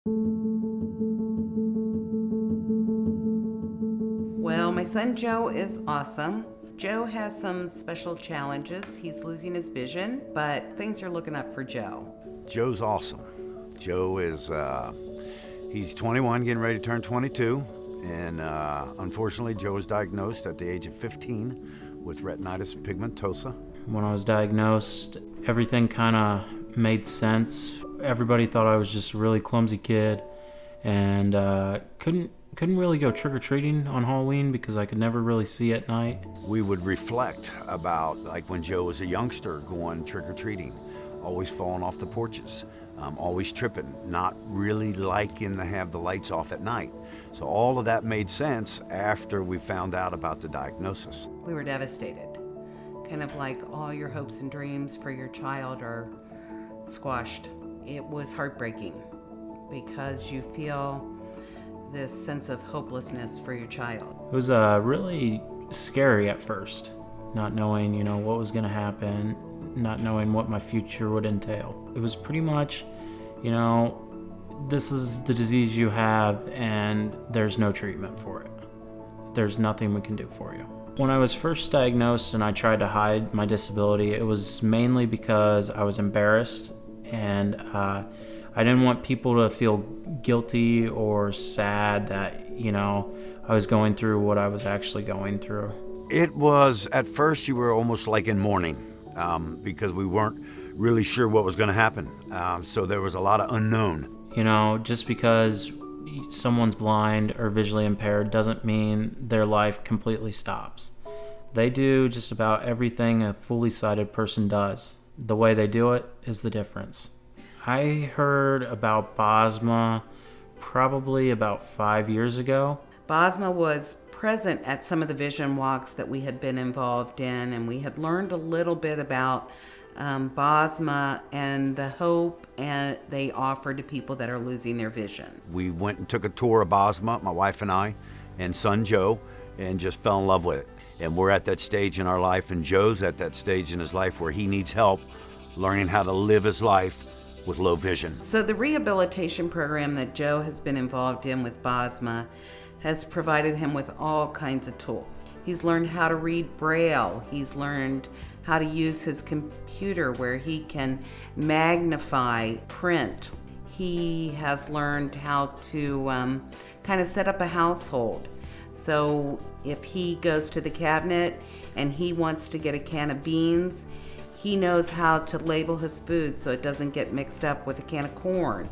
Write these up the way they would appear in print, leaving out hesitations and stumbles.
Well, my son Joe is awesome. Joe has some special challenges. He's losing his vision, but things are looking up for Joe. Joe's awesome. Joe is, he's 21, getting ready to turn 22. And unfortunately, Joe was diagnosed at the age of 15 with retinitis pigmentosa. When I was diagnosed, everything kind of made sense. Everybody thought I was just a really clumsy kid and couldn't really go trick-or-treating on Halloween because I could never really see at night. We would reflect about like when Joe was a youngster going trick-or-treating, always falling off the porches, always tripping, not really liking to have the lights off at night. So all of that made sense after we found out about the diagnosis. We were devastated. Kind of like all your hopes and dreams for your child are squashed. It was heartbreaking because you feel this sense of hopelessness for your child. It was really scary at first, not knowing, what was going to happen, not knowing what my future would entail. It was pretty much, this is the disease you have and there's no treatment for it. There's nothing we can do for you. When I was first diagnosed and I tried to hide my disability, it was mainly because I was embarrassed and I didn't want people to feel guilty or sad that, I was going through what I was actually going through. It was, at first you were almost like in mourning because we weren't really sure what was going to happen. So there was a lot of unknown. Just because someone's blind or visually impaired doesn't mean their life completely stops. They do just about everything a fully sighted person does. The way they do it is the difference. I heard about Bosma probably about 5 years ago. Bosma was present at some of the vision walks that we had been involved in, and we had learned a little bit about Bosma and the hope and they offer to people that are losing their vision. We went and took a tour of Bosma, my wife and I, and son Joe, and just fell in love with it. And we're at that stage in our life, and Joe's at that stage in his life where he needs help learning how to live his life with low vision. So the rehabilitation program that Joe has been involved in with Bosma has provided him with all kinds of tools. He's learned how to read Braille. He's learned how to use his computer where he can magnify print. He has learned how to kind of set up a household. So if he goes to the cabinet and he wants to get a can of beans, he knows how to label his food so it doesn't get mixed up with a can of corn.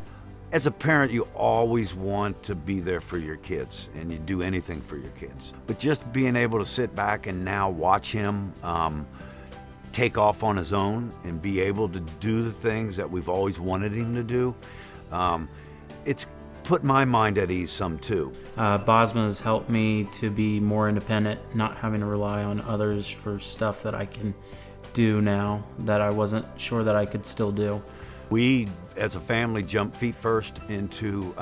As a parent, you always want to be there for your kids, and you do anything for your kids. But just being able to sit back and now watch him take off on his own and be able to do the things that we've always wanted him to do, it's put my mind at ease some too. Bosma has helped me to be more independent, not having to rely on others for stuff that I can do now that I wasn't sure that I could still do. We, as a family, jumped feet first into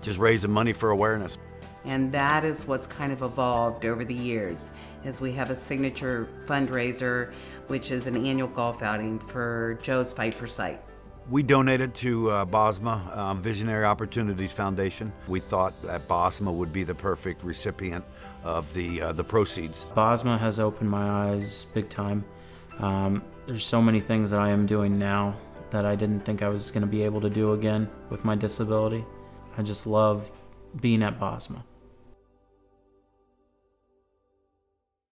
just raising money for awareness. And that is what's kind of evolved over the years, as we have a signature fundraiser, which is an annual golf outing for Joe's Fight for Sight. We donated to Bosma Visionary Opportunities Foundation. We thought that Bosma would be the perfect recipient of the proceeds. Bosma has opened my eyes big time. There's so many things that I am doing now that I didn't think I was going to be able to do again with my disability. I just love being at Bosma.